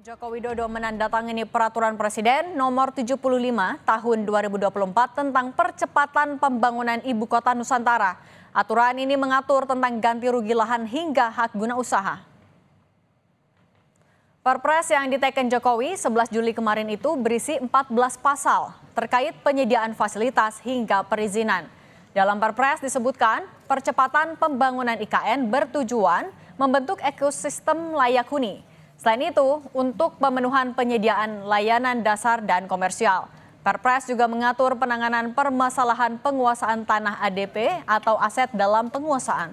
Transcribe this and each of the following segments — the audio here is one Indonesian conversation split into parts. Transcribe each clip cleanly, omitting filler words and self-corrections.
Joko Widodo menandatangani Peraturan Presiden Nomor 75 Tahun 2024 tentang percepatan pembangunan Ibu Kota Nusantara. Aturan ini mengatur tentang ganti rugi lahan hingga hak guna usaha. Perpres yang diteken Jokowi 11 Juli kemarin itu berisi 14 pasal terkait penyediaan fasilitas hingga perizinan. Dalam Perpres disebutkan percepatan pembangunan IKN bertujuan membentuk ekosistem layak huni. Selain itu, untuk pemenuhan penyediaan layanan dasar dan komersial, Perpres juga mengatur penanganan permasalahan penguasaan tanah ADP atau aset dalam penguasaan.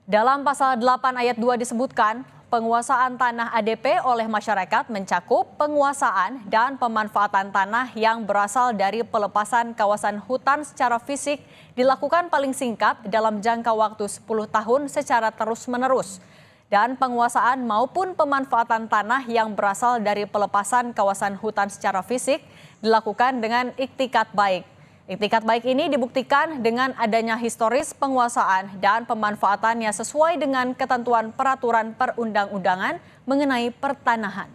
Dalam pasal 8 ayat 2 disebutkan, penguasaan tanah ADP oleh masyarakat mencakup penguasaan dan pemanfaatan tanah yang berasal dari pelepasan kawasan hutan secara fisik dilakukan paling singkat dalam jangka waktu 10 tahun secara terus-menerus. Dan penguasaan maupun pemanfaatan tanah yang berasal dari pelepasan kawasan hutan secara fisik dilakukan dengan iktikat baik. Iktikat baik ini dibuktikan dengan adanya historis penguasaan dan pemanfaatannya sesuai dengan ketentuan peraturan perundang-undangan mengenai pertanahan.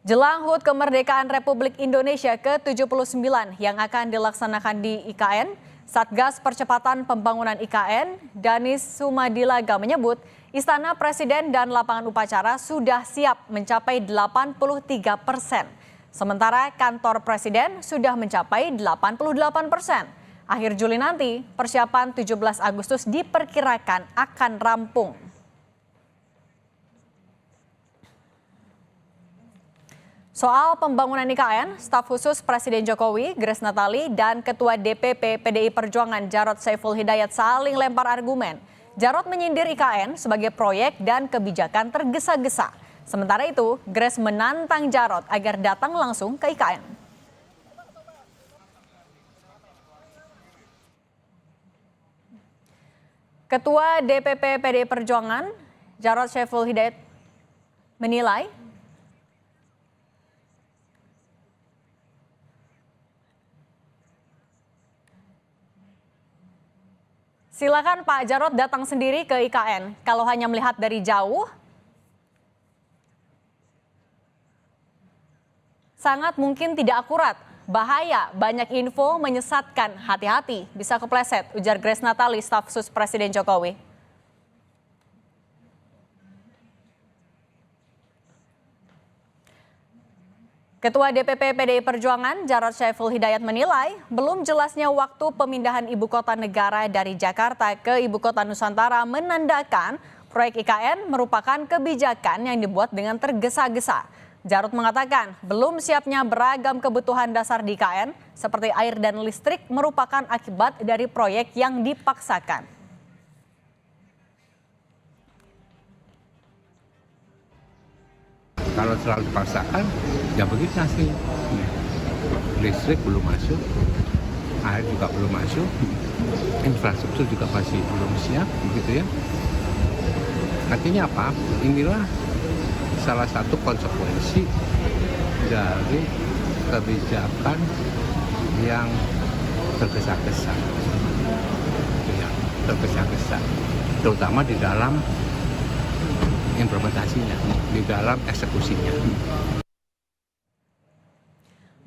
Jelang HUT Kemerdekaan Republik Indonesia ke-79 yang akan dilaksanakan di IKN, Satgas Percepatan Pembangunan IKN, Danis Sumadilaga menyebut Istana Presiden dan lapangan upacara sudah siap mencapai 83%. Sementara kantor Presiden sudah mencapai 88%. Akhir Juli nanti, persiapan 17 Agustus diperkirakan akan rampung. Soal pembangunan IKN, staf khusus Presiden Jokowi, Grace Natali, dan Ketua DPP PDI Perjuangan Jarod Saiful Hidayat saling lempar argumen. Jarod menyindir IKN sebagai proyek dan kebijakan tergesa-gesa. Sementara itu, Grace menantang Jarod agar datang langsung ke IKN. Ketua DPP PDI Perjuangan, Jarod Saiful Hidayat, menilai silakan Pak Jarod datang sendiri ke IKN. Kalau hanya melihat dari jauh, sangat mungkin tidak akurat, bahaya, banyak info menyesatkan, hati-hati, bisa kepleset, ujar Grace Natali, staf khusus Presiden Jokowi. Ketua DPP PDI Perjuangan, Jarod Saiful Hidayat menilai belum jelasnya waktu pemindahan ibu kota negara dari Jakarta ke ibu kota Nusantara menandakan proyek IKN merupakan kebijakan yang dibuat dengan tergesa-gesa. Jarod mengatakan belum siapnya beragam kebutuhan dasar di IKN seperti air dan listrik merupakan akibat dari proyek yang dipaksakan. Kalau selalu dipaksakan, ya begitu hasilnya. Listrik belum masuk, air juga belum masuk, infrastruktur juga masih belum siap, begitu ya. Artinya apa? Inilah salah satu konsekuensi dari kebijakan yang tergesa-gesa, terutama di dalam implementasinya, di dalam eksekusinya.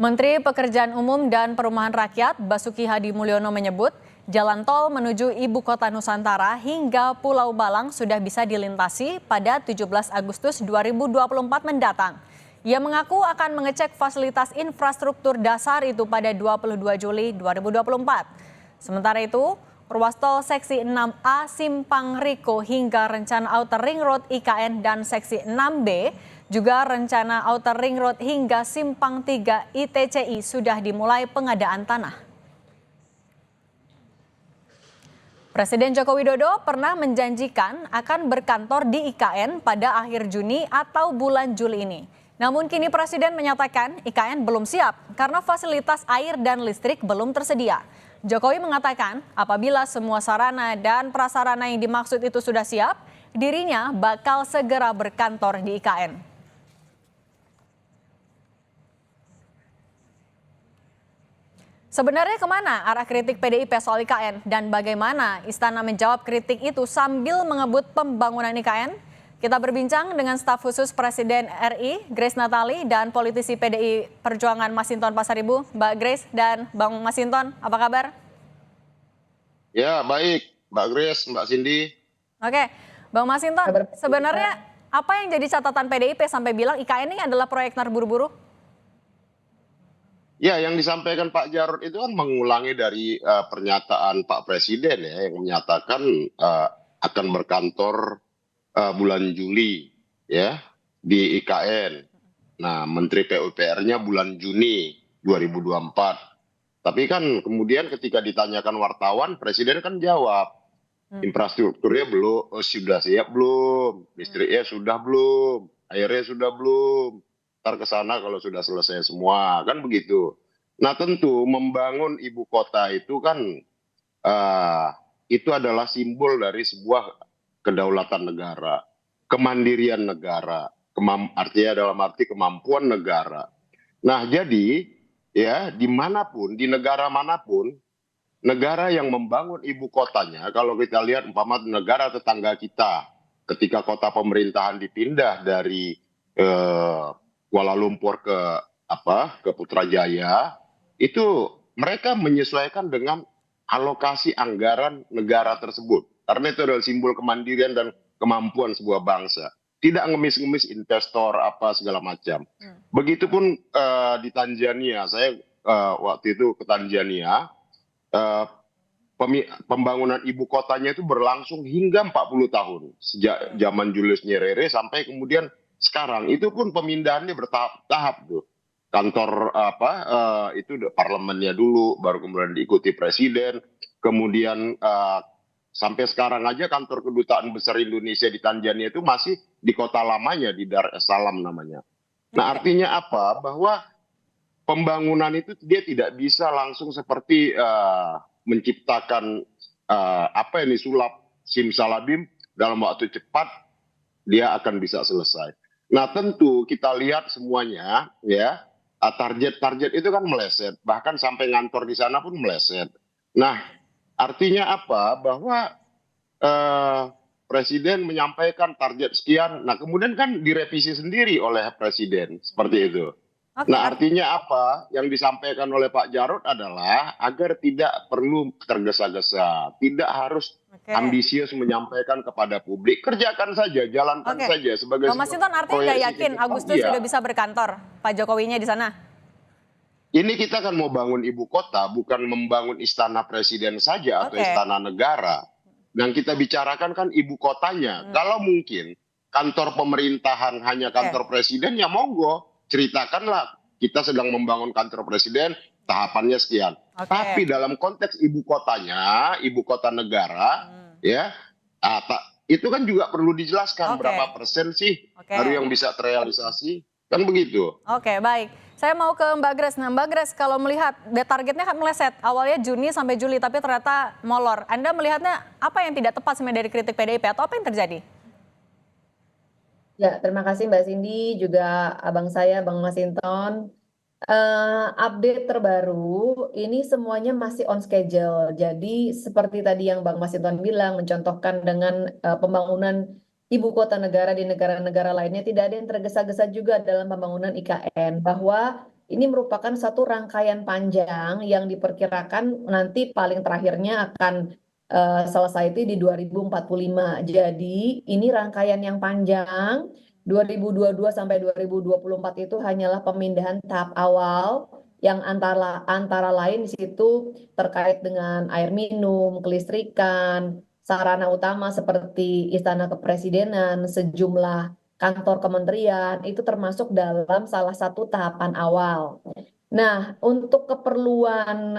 Menteri Pekerjaan Umum dan Perumahan Rakyat Basuki Hadi Mulyono menyebut jalan tol menuju Ibu Kota Nusantara hingga Pulau Balang sudah bisa dilintasi pada 17 Agustus 2024 mendatang. Ia mengaku akan mengecek fasilitas infrastruktur dasar itu pada 22 Juli 2024. Sementara itu, ruas tol seksi 6A Simpang Riko hingga rencana Outer Ring Road IKN dan seksi 6B juga rencana Outer Ring Road hingga Simpang 3 ITCI sudah dimulai pengadaan tanah. Presiden Joko Widodo pernah menjanjikan akan berkantor di IKN pada akhir Juni atau bulan Juli ini. Namun kini Presiden menyatakan IKN belum siap karena fasilitas air dan listrik belum tersedia. Jokowi mengatakan apabila semua sarana dan prasarana yang dimaksud itu sudah siap, dirinya bakal segera berkantor di IKN. Sebenarnya kemana arah kritik PDIP soal IKN dan bagaimana Istana menjawab kritik itu sambil mengebut pembangunan IKN? Kita berbincang dengan staf khusus Presiden RI, Grace Natali, dan politisi PDI Perjuangan Masinton Pasaribu, Mbak Grace dan Bang Masinton. Apa kabar? Ya, baik. Mbak Grace, Mbak Cindy. Oke, Bang Masinton, sebenarnya apa yang jadi catatan PDIP sampai bilang IKN ini adalah proyek terburu-buru? Ya, yang disampaikan Pak Jarod itu kan mengulangi dari pernyataan Pak Presiden ya, yang menyatakan akan berkantor bulan Juli ya di IKN. Nah, Menteri PUPR-nya bulan Juni 2024. Tapi kan kemudian ketika ditanyakan wartawan, Presiden kan jawab, infrastrukturnya belum, sudah siap belum, listriknya sudah belum, airnya sudah belum. Ntar ke sana kalau sudah selesai semua, kan begitu. Nah tentu membangun ibu kota itu kan itu adalah simbol dari sebuah kedaulatan negara, kemandirian negara, artinya dalam arti kemampuan negara. Nah jadi ya dimanapun, di negara manapun, negara yang membangun ibu kotanya, kalau kita lihat umpama negara tetangga kita, ketika kota pemerintahan dipindah dari Kuala Lumpur ke Putrajaya, itu mereka menyesuaikan dengan alokasi anggaran negara tersebut. Karena itu adalah simbol kemandirian dan kemampuan sebuah bangsa. Tidak ngemis-ngemis investor apa segala macam. Begitupun di Tanzania, saya waktu itu ke Tanzania, pembangunan ibu kotanya itu berlangsung hingga 40 tahun. Sejak zaman Julius Nyerere sampai kemudian sekarang. Itu pun pemindahannya bertahap-tahap tuh. Kantor itu parlemennya dulu, baru kemudian diikuti presiden. Kemudian sampai sekarang aja kantor kedutaan besar Indonesia di Tanzania itu masih di kota lamanya, di Dar es Salaam namanya. Nah artinya apa? Bahwa pembangunan itu dia tidak bisa langsung seperti menciptakan sulap simsalabim dalam waktu cepat dia akan bisa selesai. Nah tentu kita lihat semuanya ya, target-target itu kan meleset, bahkan sampai ngantor di sana pun meleset. Nah artinya apa? Bahwa Presiden menyampaikan target sekian, nah kemudian kan direvisi sendiri oleh Presiden seperti itu. Nah artinya apa? Yang disampaikan oleh Pak Jarod adalah agar tidak perlu tergesa-gesa, tidak harus ambisius menyampaikan kepada publik, kerjakan saja, jalankan saja sebagai Mas Masinton, artinya nggak yakin Agustus sudah bisa berkantor Pak Jokowinya di sana? Ini kita kan mau bangun ibu kota, bukan membangun istana presiden saja atau istana negara. Yang kita bicarakan kan ibu kotanya. Kalau mungkin kantor pemerintahan hanya kantor presiden, ya monggo. Ceritakanlah kita sedang membangun kantor presiden, tahapannya sekian. Tapi dalam konteks ibu kotanya, ibu kota negara, ya itu kan juga perlu dijelaskan berapa persen sih baru yang bisa terrealisasi, kan begitu. Oke, baik. Saya mau ke Mbak Grace. Nah Mbak Grace, kalau melihat targetnya kan meleset, awalnya Juni sampai Juli, tapi ternyata molor. Anda melihatnya apa yang tidak tepat sebenarnya dari kritik PDIP atau apa yang terjadi? Ya, terima kasih Mbak Cindy, juga abang saya, Bang Masinton. Update terbaru, ini semuanya masih on schedule. Jadi seperti tadi yang Bang Masinton bilang, mencontohkan dengan pembangunan ibu kota negara di negara-negara lainnya, tidak ada yang tergesa-gesa juga dalam pembangunan IKN. Bahwa ini merupakan satu rangkaian panjang yang diperkirakan nanti paling terakhirnya akan selesai itu di 2045. Jadi ini rangkaian yang panjang. 2022 sampai 2024 itu hanyalah pemindahan tahap awal yang antara lain di situ terkait dengan air minum, kelistrikan, sarana utama seperti istana kepresidenan, sejumlah kantor kementerian itu termasuk dalam salah satu tahapan awal. Nah, untuk keperluan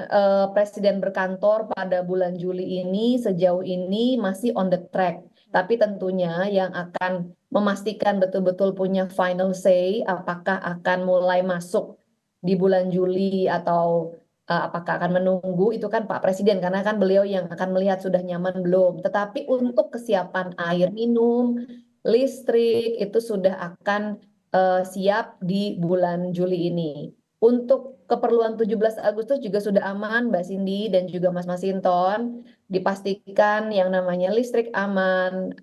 Presiden berkantor pada bulan Juli ini sejauh ini masih on the track. Tapi tentunya yang akan memastikan betul-betul punya final say apakah akan mulai masuk di bulan Juli atau apakah akan menunggu itu kan Pak Presiden, karena kan beliau yang akan melihat sudah nyaman belum. Tetapi untuk kesiapan air minum, listrik itu sudah akan siap di bulan Juli ini. Untuk keperluan 17 Agustus juga sudah aman, Mbak Cindy dan juga Mas Masinton. Dipastikan yang namanya listrik aman,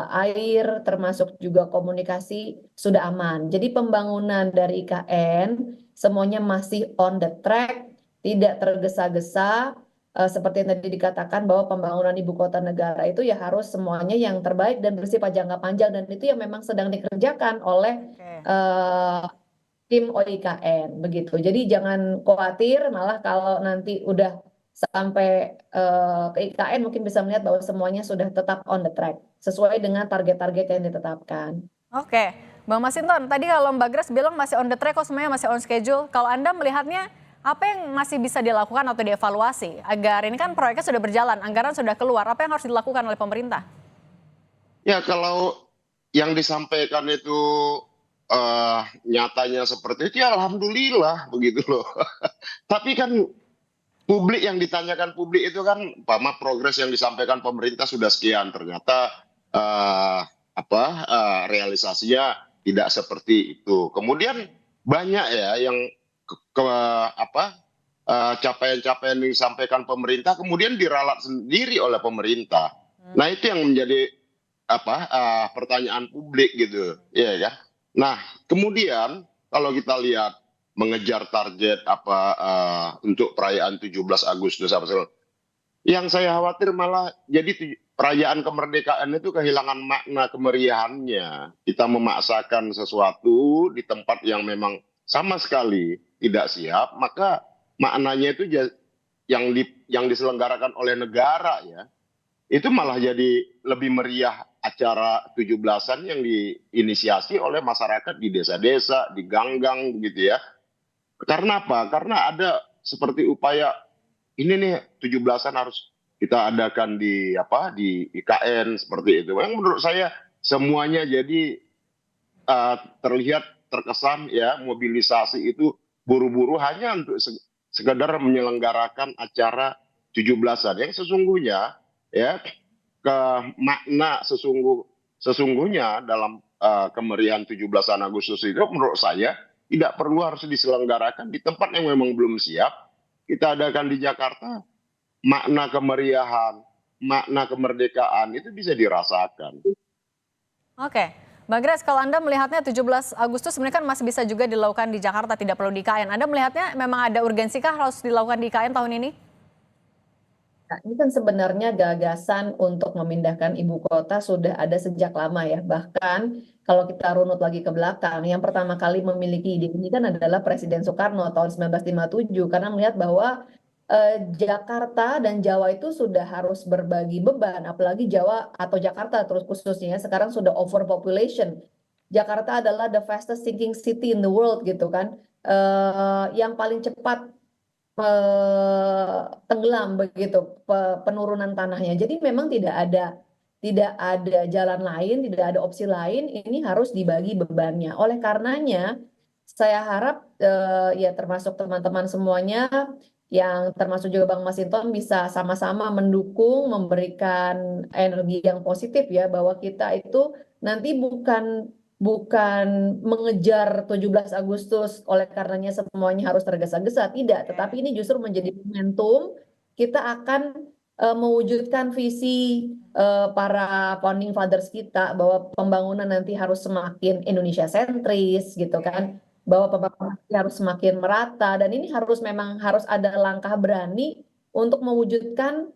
air termasuk juga komunikasi sudah aman. Jadi pembangunan dari IKN semuanya masih on the track, tidak tergesa-gesa. Seperti yang tadi dikatakan bahwa pembangunan ibu kota negara itu ya harus semuanya yang terbaik dan bersifat jangka panjang, dan itu yang memang sedang dikerjakan oleh tim OIKN begitu. Jadi jangan khawatir, malah kalau nanti udah sampai ke IKN mungkin bisa melihat bahwa semuanya sudah tetap on the track sesuai dengan target-target yang ditetapkan. Oke, Bang Masinton, tadi kalau Mbak Grace bilang masih on the track, kok semuanya masih on schedule. Kalau Anda melihatnya apa yang masih bisa dilakukan atau dievaluasi agar ini kan proyeknya sudah berjalan, anggaran sudah keluar, apa yang harus dilakukan oleh pemerintah? Ya kalau yang disampaikan itu nyatanya seperti itu, ya alhamdulillah begitu loh. Tapi kan publik, yang ditanyakan publik itu kan progres yang disampaikan pemerintah sudah sekian, ternyata realisasinya tidak seperti itu. Kemudian banyak ya yang capaian-capaian yang disampaikan pemerintah kemudian diralat sendiri oleh pemerintah. Nah itu yang menjadi pertanyaan publik gitu, ya kan. Nah kemudian kalau kita lihat mengejar target untuk perayaan 17 Agustus yang saya khawatir malah jadi perayaan kemerdekaan itu kehilangan makna kemeriahannya. Kita memaksakan sesuatu di tempat yang memang sama sekali tidak siap, maka maknanya itu yang diselenggarakan oleh negara ya, itu malah jadi lebih meriah acara 17-an yang diinisiasi oleh masyarakat di desa-desa, di gang-gang begitu ya. Karena apa? Karena ada seperti upaya ini nih 17-an harus kita adakan di IKN seperti itu. Yang menurut saya semuanya jadi terlihat terkesan ya mobilisasi itu buru-buru hanya untuk sekedar menyelenggarakan acara 17-an yang sesungguhnya ya makna sesungguhnya dalam kemeriahan 17-an Agustus itu menurut saya tidak perlu harus diselenggarakan di tempat yang memang belum siap. Kita adakan di Jakarta, makna kemeriahan, makna kemerdekaan itu bisa dirasakan. Oke, Mbak Grace, kalau Anda melihatnya 17 Agustus sebenarnya kan masih bisa juga dilakukan di Jakarta, tidak perlu di IKN. Anda melihatnya memang ada urgensikah harus dilakukan di IKN tahun ini? Nah, ini kan sebenarnya gagasan untuk memindahkan ibu kota sudah ada sejak lama ya. Bahkan kalau kita runut lagi ke belakang, yang pertama kali memiliki ide ini kan adalah Presiden Soekarno tahun 1957, karena melihat bahwa Jakarta dan Jawa itu sudah harus berbagi beban, apalagi Jawa atau Jakarta terus khususnya sekarang sudah overpopulation. Jakarta adalah the fastest sinking city in the world gitu kan, yang paling cepat tenggelam begitu penurunan tanahnya. Jadi memang tidak ada jalan lain, tidak ada opsi lain, ini harus dibagi bebannya. Oleh karenanya saya harap ya termasuk teman-teman semuanya, yang termasuk juga Bang Masinton bisa sama-sama mendukung, memberikan energi yang positif ya, bahwa kita itu nanti bukan mengejar 17 Agustus oleh karenanya semuanya harus tergesa-gesa, tidak, tetapi ini justru menjadi momentum kita akan mewujudkan visi para founding fathers kita, bahwa pembangunan nanti harus semakin Indonesia sentris gitu kan, bahwa pembangunan harus semakin merata, dan ini memang harus ada langkah berani untuk mewujudkan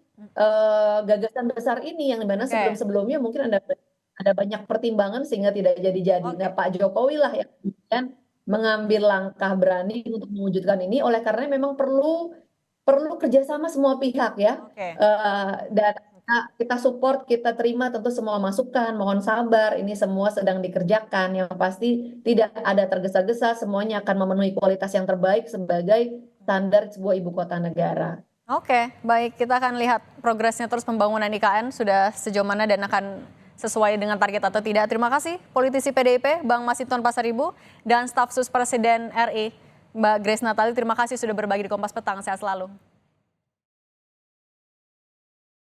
gagasan besar ini, yang dimana sebelum-sebelumnya mungkin ada banyak pertimbangan sehingga tidak jadi-jadi. Nah, Pak Jokowi lah yang kemudian mengambil langkah berani untuk mewujudkan ini, oleh karena memang perlu kerjasama semua pihak ya. Dan kita support, kita terima tentu semua masukan, mohon sabar, ini semua sedang dikerjakan. Yang pasti tidak ada tergesa-gesa, semuanya akan memenuhi kualitas yang terbaik sebagai standar sebuah ibu kota negara. Oke, baik, kita akan lihat progresnya terus pembangunan IKN sudah sejauh mana dan akan sesuai dengan target atau tidak. Terima kasih politisi PDIP Bang Masinton Pasaribu dan staf sus Presiden RI Mbak Grace Natali. Terima kasih sudah berbagi di Kompas Petang. Sehat selalu.